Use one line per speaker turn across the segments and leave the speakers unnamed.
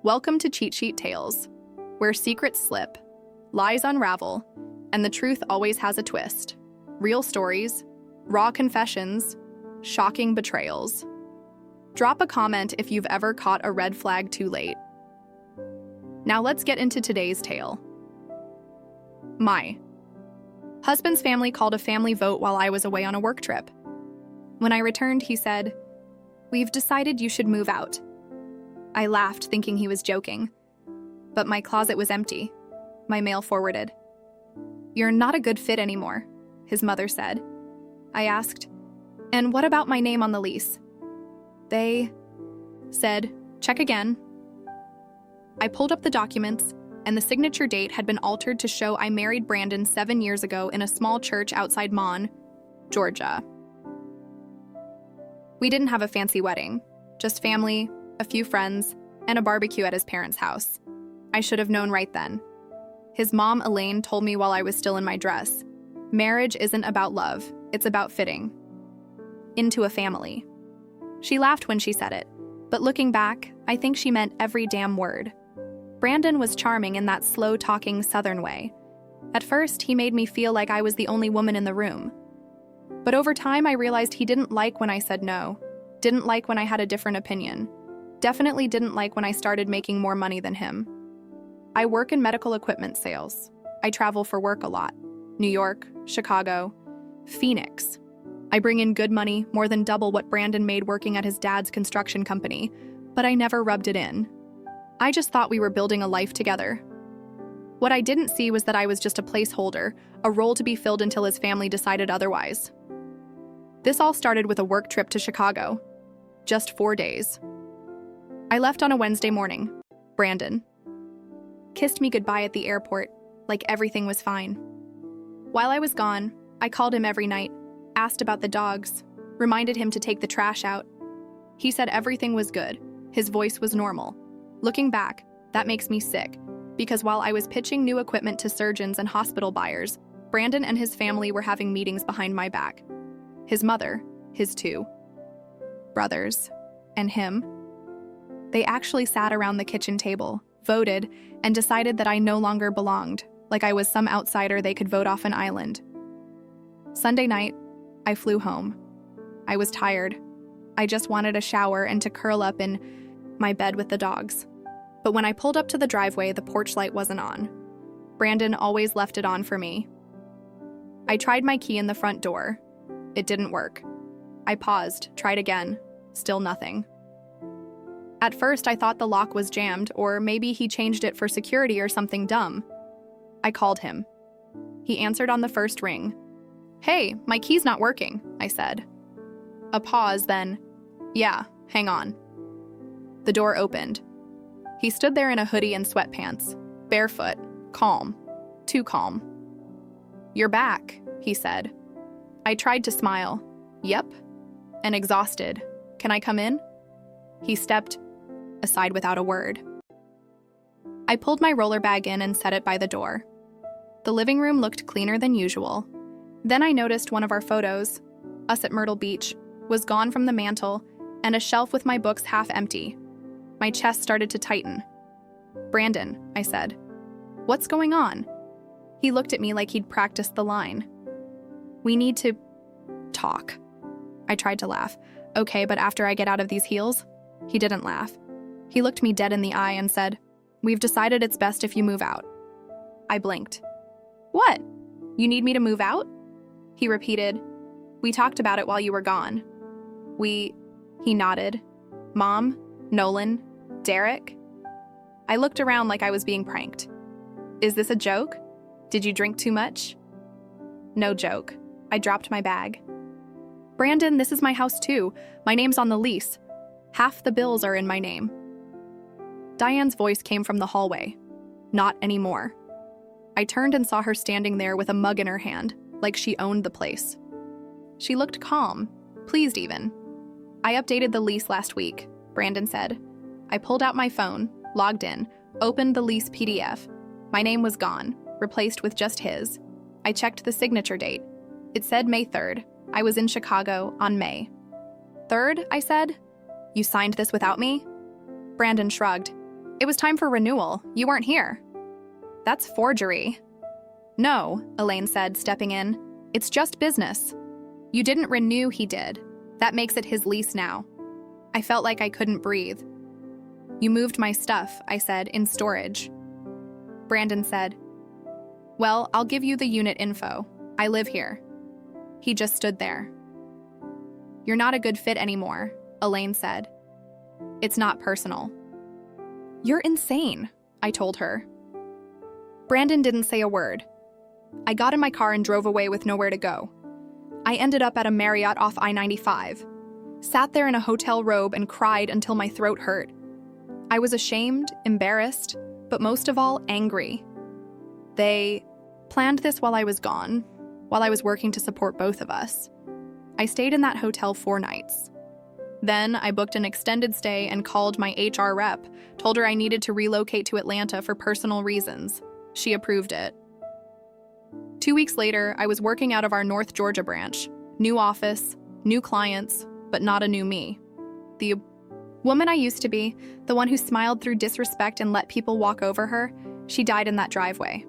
Welcome to Cheat Sheet Tales, where secrets slip, lies unravel, and the truth always has a twist. Real stories, raw confessions, shocking betrayals. Drop a comment if you've ever caught a red flag too late. Now let's get into today's tale. My husband's family called a family vote while I was away on a work trip. When I returned, he said, "We've decided you should move out." I laughed, thinking he was joking. But my closet was empty. My mail forwarded. "You're not a good fit anymore," his mother said. I asked, "And what about my name on the lease?" They said, "Check again." I pulled up the documents, and the signature date had been altered to show I married Brandon 7 years ago in a small church outside Mon, Georgia. We didn't have a fancy wedding, just family, a few friends, and a barbecue at his parents' house. I should have known right then. His mom, Elaine, told me while I was still in my dress, "Marriage isn't about love, it's about fitting into a family." She laughed when she said it, but looking back, I think she meant every damn word. Brandon was charming in that slow-talking Southern way. At first, he made me feel like I was the only woman in the room. But over time, I realized he didn't like when I said no, didn't like when I had a different opinion, definitely didn't like when I started making more money than him. I work in medical equipment sales. I travel for work a lot. New York, Chicago, Phoenix. I bring in good money, more than double what Brandon made working at his dad's construction company, but I never rubbed it in. I just thought we were building a life together. What I didn't see was that I was just a placeholder, a role to be filled until his family decided otherwise. This all started with a work trip to Chicago. Just 4 days. I left on a Wednesday morning. Brandon kissed me goodbye at the airport, like everything was fine. While I was gone, I called him every night, asked about the dogs, reminded him to take the trash out. He said everything was good. His voice was normal. Looking back, that makes me sick, because while I was pitching new equipment to surgeons and hospital buyers, Brandon and his family were having meetings behind my back. His mother, his 2 brothers, and him. They actually sat around the kitchen table, voted, and decided that I no longer belonged, like I was some outsider they could vote off an island. Sunday night, I flew home. I was tired. I just wanted a shower and to curl up in my bed with the dogs. But when I pulled up to the driveway, the porch light wasn't on. Brandon always left it on for me. I tried my key in the front door. It didn't work. I paused, tried again. Still nothing. At first, I thought the lock was jammed, or maybe he changed it for security or something dumb. I called him. He answered on the first ring. "Hey, my key's not working," I said. A pause, then, "Yeah, hang on." The door opened. He stood there in a hoodie and sweatpants, barefoot, calm, too calm. "You're back," he said. I tried to smile. "Yep," and exhausted. "Can I come in?" He stepped aside without a word. I pulled my roller bag in and set it by the door. The living room looked cleaner than usual. Then I noticed one of our photos, us at Myrtle Beach, was gone from the mantle, and a shelf with my books half empty. My chest started to tighten. "Brandon," I said, "what's going on?" He looked at me like he'd practiced the line. "We need to talk." I tried to laugh. "Okay, but after I get out of these heels?" He didn't laugh. He looked me dead in the eye and said, "We've decided it's best if you move out." I blinked. "What? You need me to move out?" He repeated, "We talked about it while you were gone." He nodded. "Mom, Nolan, Derek?" I looked around like I was being pranked. "Is this a joke? Did you drink too much?" "No joke." I dropped my bag. "Brandon, this is my house too. My name's on the lease. Half the bills are in my name." Diane's voice came from the hallway. "Not anymore." I turned and saw her standing there with a mug in her hand, like she owned the place. She looked calm, pleased even. "I updated the lease last week," Brandon said. I pulled out my phone, logged in, opened the lease PDF. My name was gone, replaced with just his. I checked the signature date. It said May 3rd. I was in Chicago on May 3rd, I said. "You signed this without me?" Brandon shrugged. It was time for renewal. You weren't here. That's forgery. No, Elaine said, stepping in. It's just business. You didn't renew, he did. That makes it his lease now. I felt like I couldn't breathe. You moved my stuff, I said, in storage. Brandon said, well, I'll give you the unit info. I live here. He just stood there. You're not a good fit anymore, Elaine said. It's not personal. You're insane, I told her. Brandon didn't say a word. I got in my car and drove away with nowhere to go. I ended up at a Marriott off I-95, sat there in a hotel robe and cried until my throat hurt. I was ashamed, embarrassed, but most of all, angry. They planned this while I was gone, while I was working to support both of us. I stayed in that hotel 4 nights. Then I booked an extended stay and called my HR rep, told her I needed to relocate to Atlanta for personal reasons. She approved it. 2 weeks later, I was working out of our North Georgia branch. New office, new clients, but not a new me. The woman I used to be, the one who smiled through disrespect and let people walk over her, she died in that driveway.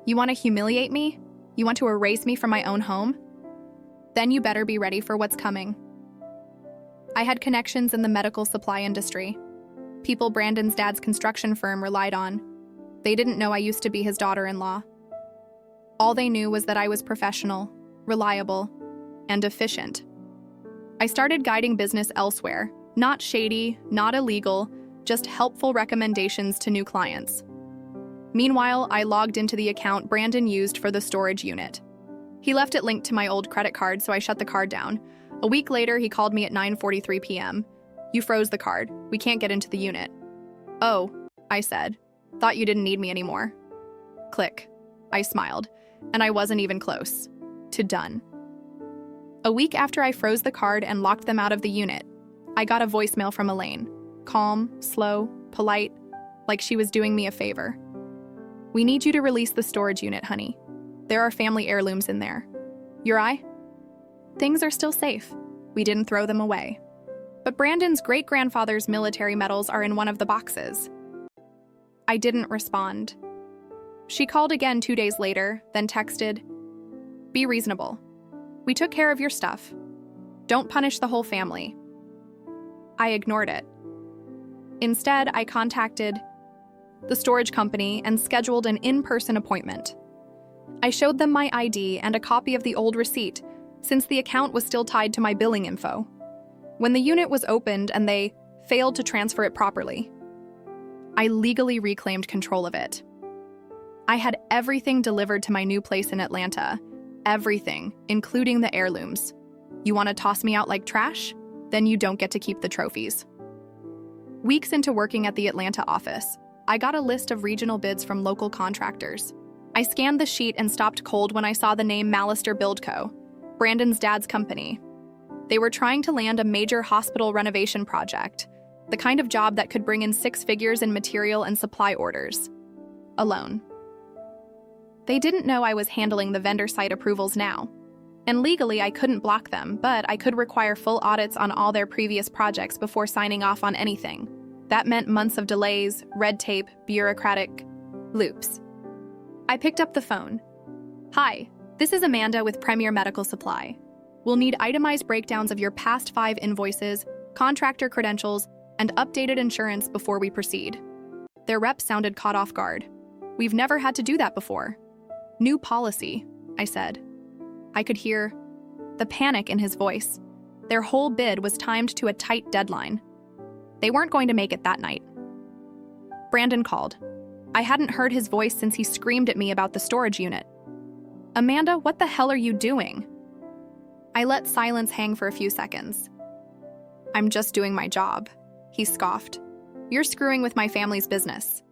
You want to humiliate me? You want to erase me from my own home? Then you better be ready for what's coming. I had connections in the medical supply industry. People Brandon's dad's construction firm relied on. They didn't know I used to be his daughter-in-law. All they knew was that I was professional, reliable, and efficient. I started guiding business elsewhere, not shady, not illegal, just helpful recommendations to new clients. Meanwhile, I logged into the account Brandon used for the storage unit. He left it linked to my old credit card, so I shut the card down. A week later, he called me at 9:43 p.m. You froze the card. We can't get into the unit. Oh, I said. Thought you didn't need me anymore. Click. I smiled, and I wasn't even close to done. A week after I froze the card and locked them out of the unit, I got a voicemail from Elaine. Calm, slow, polite, like she was doing me a favor. We need you to release the storage unit, honey. There are family heirlooms in there. Your eye? Things are still safe. We didn't throw them away. But Brandon's great-grandfather's military medals are in one of the boxes. I didn't respond. She called again 2 days later, then texted, "Be reasonable. We took care of your stuff. Don't punish the whole family." I ignored it. Instead, I contacted the storage company and scheduled an in-person appointment. I showed them my ID and a copy of the old receipt, since the account was still tied to my billing info. When the unit was opened and they failed to transfer it properly, I legally reclaimed control of it. I had everything delivered to my new place in Atlanta. Everything, including the heirlooms. You want to toss me out like trash? Then you don't get to keep the trophies. Weeks into working at the Atlanta office, I got a list of regional bids from local contractors. I scanned the sheet and stopped cold when I saw the name Mallister Build Co., Brandon's dad's company. They were trying to land a major hospital renovation project, the kind of job that could bring in 6 figures in material and supply orders. Alone. They didn't know I was handling the vendor site approvals now. And legally, I couldn't block them, but I could require full audits on all their previous projects before signing off on anything. That meant months of delays, red tape, bureaucratic loops. I picked up the phone. "Hi, this is Amanda with Premier Medical Supply. We'll need itemized breakdowns of your past 5 invoices, contractor credentials, and updated insurance before we proceed." Their rep sounded caught off guard. "We've never had to do that before." "New policy," I said. I could hear the panic in his voice. Their whole bid was timed to a tight deadline. They weren't going to make it that night. Brandon called. I hadn't heard his voice since he screamed at me about the storage unit. "Amanda, what the hell are you doing?" I let silence hang for a few seconds. "I'm just doing my job," he scoffed. "You're screwing with my family's business."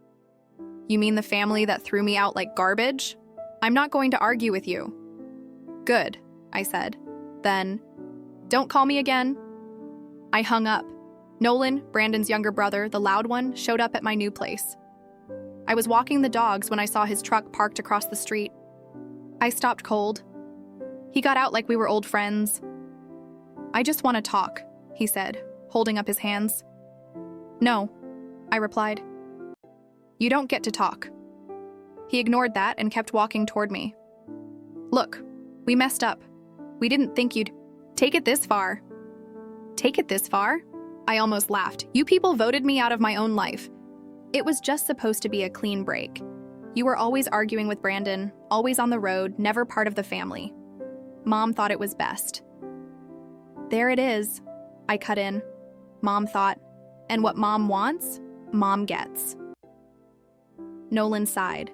"You mean the family that threw me out like garbage? I'm not going to argue with you." "Good," I said. Then, "Don't call me again." I hung up. Nolan, Brandon's younger brother, the loud one, showed up at my new place. I was walking the dogs when I saw his truck parked across the street. I stopped cold. He got out like we were old friends. "I just want to talk," he said, holding up his hands. "No," I replied. You don't get to talk. He ignored that and kept walking toward me. Look, we messed up. We didn't think you'd take it this far. Take it this far? I almost laughed. You people voted me out of my own life. It was just supposed to be a clean break. You were always arguing with Brandon, always on the road, never part of the family. Mom thought it was best. There it is, I cut in. Mom thought, and what Mom wants, Mom gets. Nolan sighed.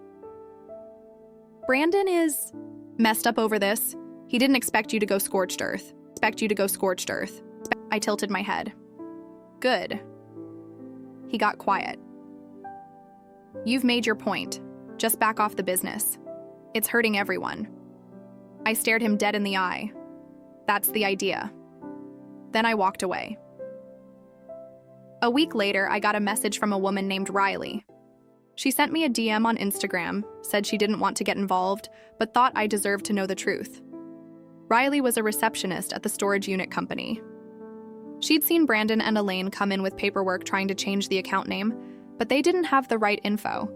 Brandon is messed up over this. He didn't expect you to go scorched earth. I tilted my head. Good. He got quiet. You've made your point. Just back off the business. It's hurting everyone. I stared him dead in the eye. That's the idea. Then I walked away. A week later, I got a message from a woman named Riley. She sent me a DM on Instagram, said she didn't want to get involved, but thought I deserved to know the truth. Riley was a receptionist at the storage unit company. She'd seen Brandon and Elaine come in with paperwork trying to change the account name, but they didn't have the right info.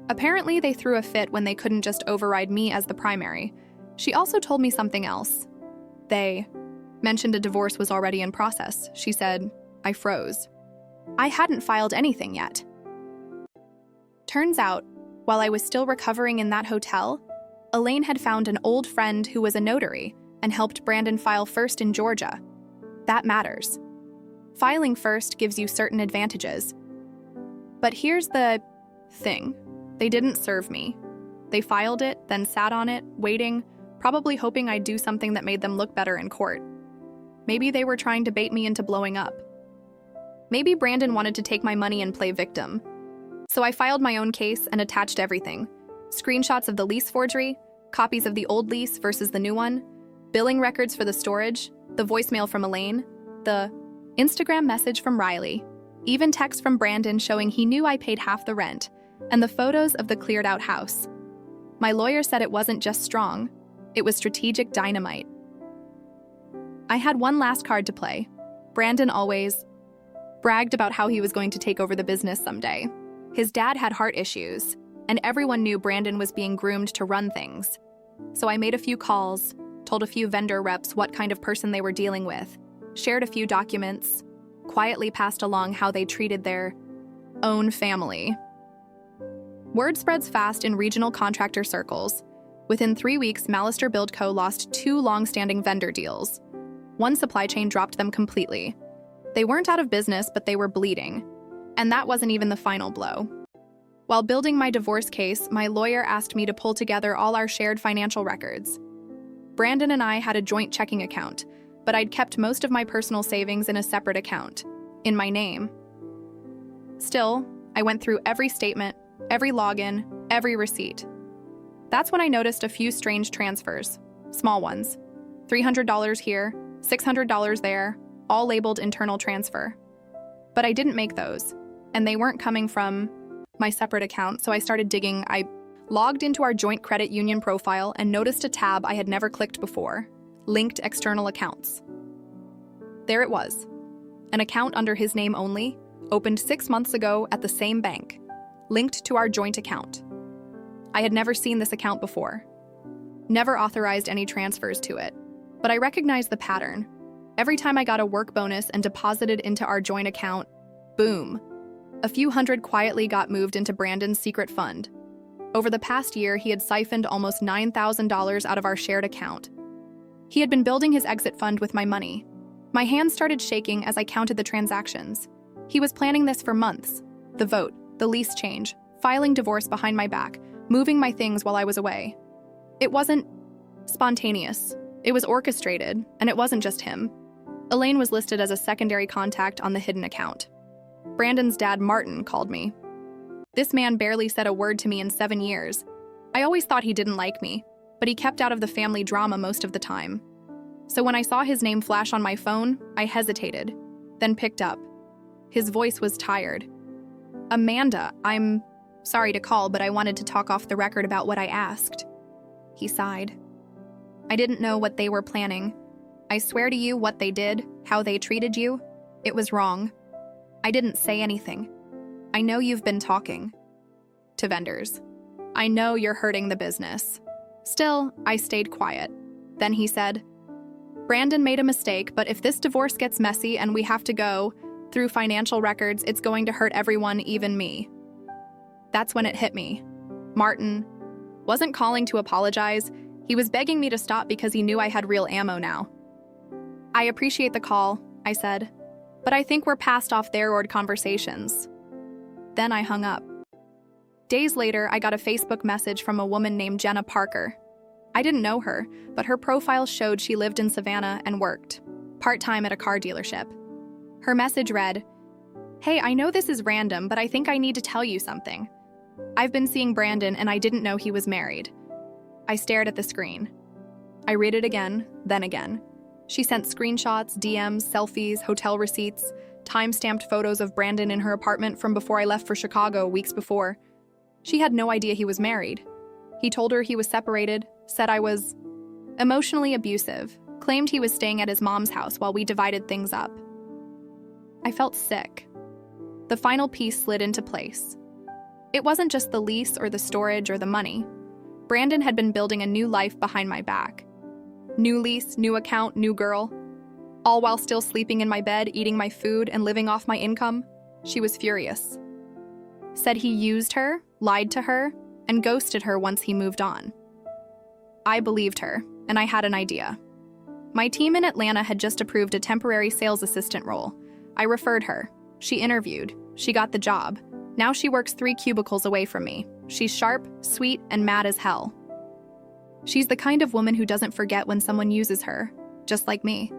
Apparently, they threw a fit when they couldn't just override me as the primary. She also told me something else. They mentioned a divorce was already in process. She said, I froze. I hadn't filed anything yet. Turns out, while I was still recovering in that hotel, Elaine had found an old friend who was a notary and helped Brandon file first in Georgia. That matters. Filing first gives you certain advantages. But here's the thing. They didn't serve me. They filed it, then sat on it, waiting, probably hoping I'd do something that made them look better in court. Maybe they were trying to bait me into blowing up. Maybe Brandon wanted to take my money and play victim. So I filed my own case and attached everything. Screenshots of the lease forgery, copies of the old lease versus the new one, billing records for the storage, the voicemail from Elaine, the Instagram message from Riley, even text from Brandon showing he knew I paid half the rent, and the photos of the cleared-out house. My lawyer said it wasn't just strong, it was strategic dynamite. I had one last card to play. Brandon always bragged about how he was going to take over the business someday. His dad had heart issues, and everyone knew Brandon was being groomed to run things. So I made a few calls, told a few vendor reps what kind of person they were dealing with, shared a few documents, quietly passed along how they treated their own family. Word spreads fast in regional contractor circles. Within 3 weeks, Mallister Build Co. lost 2 long-standing vendor deals. One supply chain dropped them completely. They weren't out of business, but they were bleeding. And that wasn't even the final blow. While building my divorce case, my lawyer asked me to pull together all our shared financial records. Brandon and I had a joint checking account, but I'd kept most of my personal savings in a separate account, in my name. Still, I went through every statement, every login, every receipt. That's when I noticed a few strange transfers, small ones. $300 here, $600 there, all labeled internal transfer. But I didn't make those, and they weren't coming from my separate account, so I started digging. I logged into our joint credit union profile and noticed a tab I had never clicked before, linked external accounts. There it was, an account under his name only, opened 6 months ago at the same bank, linked to our joint account. I had never seen this account before, never authorized any transfers to it, but I recognized the pattern. Every time I got a work bonus and deposited into our joint account, boom, a few hundred quietly got moved into Brandon's secret fund. Over the past year, he had siphoned almost $9,000 out of our shared account. He had been building his exit fund with my money. My hands started shaking as I counted the transactions. He was planning this for months. The vote, the lease change, filing divorce behind my back, moving my things while I was away. It wasn't spontaneous. It was orchestrated, and it wasn't just him. Elaine was listed as a secondary contact on the hidden account. Brandon's dad, Martin, called me. This man barely said a word to me in 7 years. I always thought he didn't like me, but he kept out of the family drama most of the time. So when I saw his name flash on my phone, I hesitated, then picked up. His voice was tired. Amanda, I'm sorry to call, but I wanted to talk off the record about what I asked. He sighed. I didn't know what they were planning. I swear to you, what they did, how they treated you, it was wrong. I didn't say anything. I know you've been talking. to vendors. I know you're hurting the business. Still, I stayed quiet. Then he said, Brandon made a mistake, but if this divorce gets messy and we have to go through financial records, it's going to hurt everyone, even me. That's when it hit me. Martin wasn't calling to apologize. He was begging me to stop because he knew I had real ammo now. I appreciate the call, I said, but I think we're past off-the-record conversations. Then I hung up. Days later, I got a Facebook message from a woman named Jenna Parker. I didn't know her, but her profile showed she lived in Savannah and worked part-time at a car dealership. Her message read, "Hey, I know this is random, but I think I need to tell you something. I've been seeing Brandon and I didn't know he was married." I stared at the screen. I read it again, then again. She sent screenshots, DMs, selfies, hotel receipts, time-stamped photos of Brandon in her apartment from before I left for Chicago weeks before. She had no idea he was married. He told her he was separated, said I was emotionally abusive, claimed he was staying at his mom's house while we divided things up. I felt sick. The final piece slid into place. It wasn't just the lease or the storage or the money. Brandon had been building a new life behind my back. New lease, new account, new girl. All while still sleeping in my bed, eating my food, and living off my income. She was furious. Said he used her, lied to her, and ghosted her once he moved on. I believed her, and I had an idea. My team in Atlanta had just approved a temporary sales assistant role. I referred her. She interviewed. She got the job. Now she works 3 cubicles away from me. She's sharp, sweet, and mad as hell. She's the kind of woman who doesn't forget when someone uses her, just like me.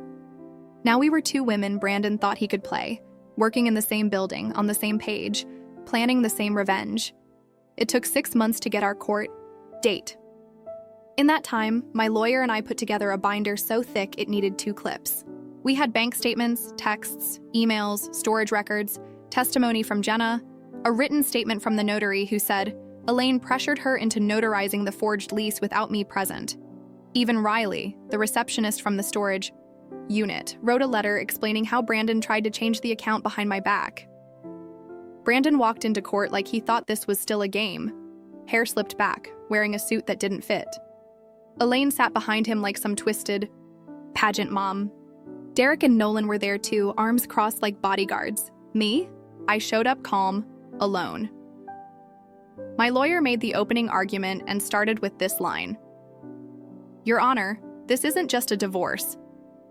Now we were 2 women Brandon thought he could play, working in the same building, on the same page, planning the same revenge. It took 6 months to get our court date. In that time, my lawyer and I put together a binder so thick it needed 2 clips. We had bank statements, texts, emails, storage records, testimony from Jenna, a written statement from the notary who said Elaine pressured her into notarizing the forged lease without me present. Even Riley, the receptionist from the storage unit, wrote a letter explaining how Brandon tried to change the account behind my back. Brandon walked into court like he thought this was still a game. Hair slipped back, wearing a suit that didn't fit. Elaine sat behind him like some twisted pageant mom. Derek and Nolan were there too, arms crossed like bodyguards. Me? I showed up calm, alone. My lawyer made the opening argument and started with this line. Your Honor, this isn't just a divorce.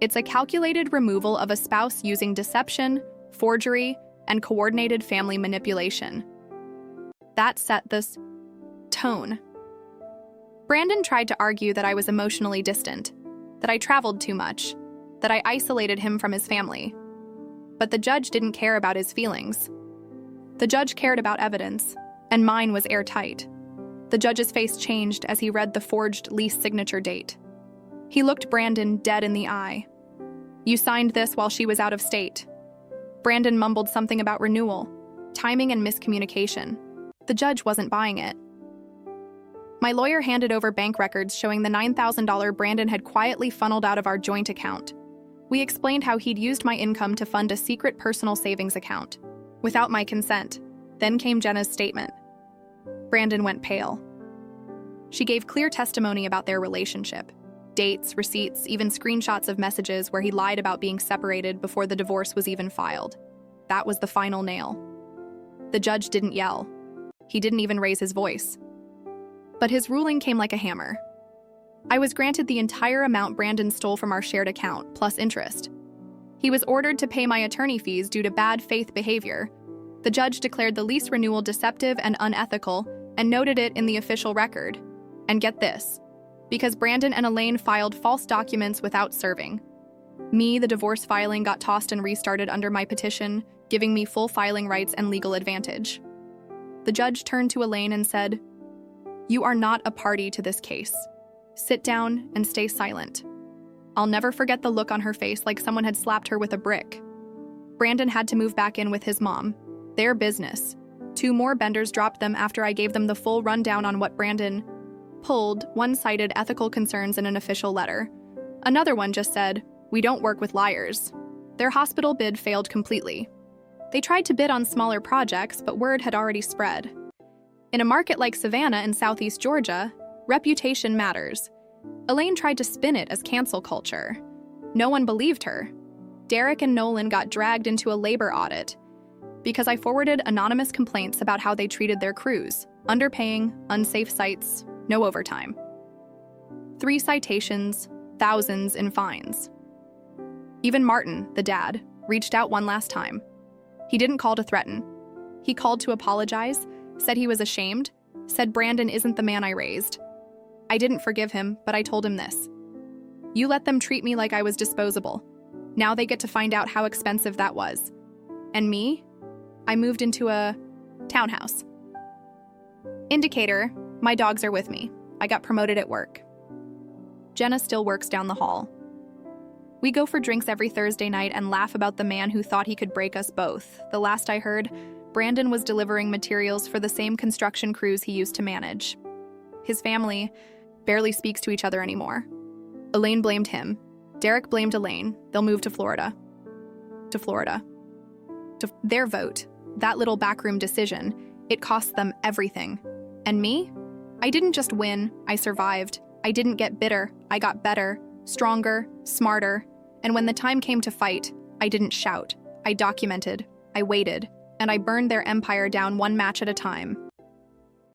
It's a calculated removal of a spouse using deception, forgery, and coordinated family manipulation. That set the tone. Brandon tried to argue that I was emotionally distant, that I traveled too much, that I isolated him from his family. But the judge didn't care about his feelings. The judge cared about evidence, and mine was airtight. The judge's face changed as he read the forged lease signature date. He looked Brandon dead in the eye. You signed this while she was out of state. Brandon mumbled something about renewal, timing, and miscommunication. The judge wasn't buying it. My lawyer handed over bank records showing the $9,000 Brandon had quietly funneled out of our joint account. We explained how he'd used my income to fund a secret personal savings account, without my consent. Then came Jenna's statement. Brandon went pale. She gave clear testimony about their relationship. Dates, receipts, even screenshots of messages where he lied about being separated before the divorce was even filed. That was the final nail. The judge didn't yell. He didn't even raise his voice. But his ruling came like a hammer. I was granted the entire amount Brandon stole from our shared account, plus interest. He was ordered to pay my attorney fees due to bad faith behavior. The judge declared the lease renewal deceptive and unethical and noted it in the official record. And get this, because Brandon and Elaine filed false documents without serving. Me, the divorce filing, got tossed and restarted under my petition, giving me full filing rights and legal advantage. The judge turned to Elaine and said, "You are not a party to this case. Sit down and stay silent." I'll never forget the look on her face, like someone had slapped her with a brick. Brandon had to move back in with his mom. Their business. 2 more benders dropped them after I gave them the full rundown on what Brandon pulled. One cited ethical concerns in an official letter. Another one just said, "We don't work with liars." Their hospital bid failed completely. They tried to bid on smaller projects, but word had already spread. In a market like Savannah in Southeast Georgia, reputation matters. Elaine tried to spin it as cancel culture. No one believed her. Derek and Nolan got dragged into a labor audit because I forwarded anonymous complaints about how they treated their crews, underpaying, unsafe sites, no overtime. 3 citations, thousands in fines. Even Martin, the dad, reached out one last time. He didn't call to threaten. He called to apologize, said he was ashamed, said Brandon isn't the man I raised. I didn't forgive him, but I told him this. You let them treat me like I was disposable. Now they get to find out how expensive that was. And me? I moved into a townhouse. Indicator, my dogs are with me. I got promoted at work. Jenna still works down the hall. We go for drinks every Thursday night and laugh about the man who thought he could break us both. The last I heard, Brandon was delivering materials for the same construction crews he used to manage. His family barely speaks to each other anymore. Elaine blamed him. Derek blamed Elaine. They'll move to Florida. To their vote, that little backroom decision, it cost them everything. And me? I didn't just win, I survived. I didn't get bitter, I got better, stronger, smarter. And when the time came to fight, I didn't shout. I documented, I waited, and I burned their empire down one match at a time.